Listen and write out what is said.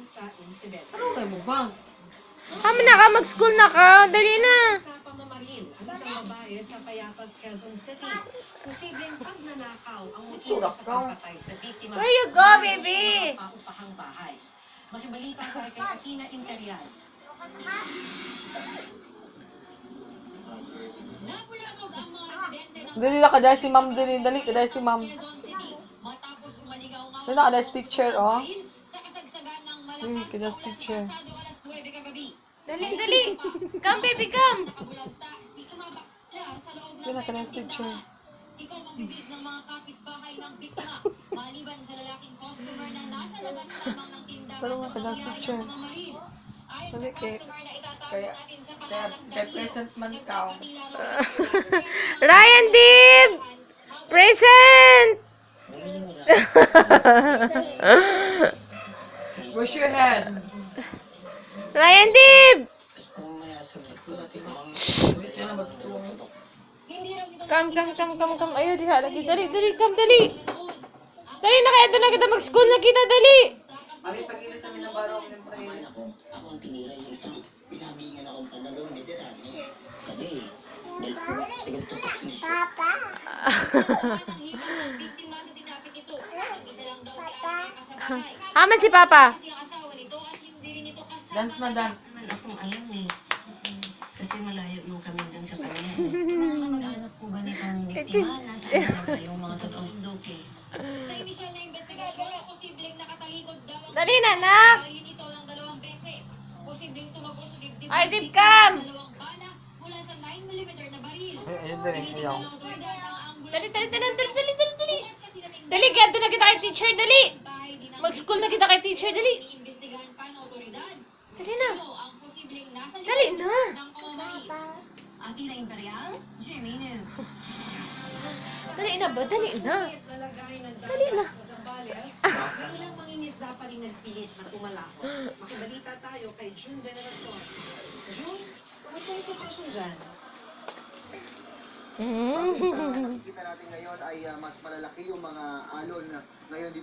sa insidente. Ano kayo mo bang? Kami na ka, mag-school na ka. Dali na. Sa pamamaril, ang isang babae sa Payatas, Quezon City. Posibleng pagnanakaw ang motibo sa pagpatay sa biktima. Where you go, baby? Paupahang bahay. Makibalita tayo kay Athena Imperial. Napulabog ang mga residente ng Dali na ka dahil si ma'am din. Dali ka dahil si ma'am. Quezon City matapos umaligaw-ngaw Dali na ka dahil teacher, oh. sa kasagsagan ng Uy, malakas kaya na ulan teacher. pasado alas 9 kagabi. Dali, dali. Come, baby, come. Nakabulagta si umabakla sa loob ng Dali na ka kanyang dahil teacher. tindahan. Ikaw ang bibig ng mga kapitbahay ng biktima. Maliban sa lalaking customer na nasa labas lamang ng tindahan Dali ng nga ka dahil pangyayari teacher. ang pamamaril. Ayon Dali, sa customer na itatawag kaya- natin sa kaya pangalang present man ka. nagpapatila raw siya ng ulan. Ryan Dib! Present! Wash your head. Ryan Dib! Hindi raw ito Come. Ayaw, di ha. Lagi, dali, come, dali. Dali na kaya doon na kita mag-school na kita, dali. Abi, pag-ilis namin na baro ako ng prayer. Ako ang tinira yung isang pinabingan akong talagang veteran kasi dahil po tagal-tutok niya. ang hibang ng biktima sa sinapit ito. Nag-isa lang daw si Ate kasabahay. Aman si Papa. Kasi ang asawa nito at hindi rin ito kasama. Dance na dance. Naman akong alam eh. Kasi malayo nung kami dun sa kanya. Mga kamag-anak po ganitong biktima, nasaan na yung mga totoong duke. Sa inisyal na investigasyon, posibleng nakatalikod daw ang Dali na, nak. barilin ito ng 2 beses. Posibleng tumagos sa dibdib Ay, ng Dib, biktima come. ng 2 bala mula sa 9mm na baril. Ayun din, Tinitingnan ayaw. ng otoridad ang ambulance. Dali. Bukod kasi sa tingnan Dali, kaya doon na kita kay teacher, dali. bahay din ang Mag-school na kita kay teacher, dali. iniimbestigahan pa ng otoridad. Dali na. Sino ang posibleng nasa Dali likod na. ng pamamaril? Athena Imperial, Jimmy News. Dali na ba? Dali na. Dali na. Sa Zambales, may ilang mangingisda pa rin nagpilit na tumalakot. Makibalita tayo kay June Venerator. June, kumusta yung sitwasyon dyan? Pati sa nakikita natin ngayon ay mas malalaki yung mga alon ngayon dito.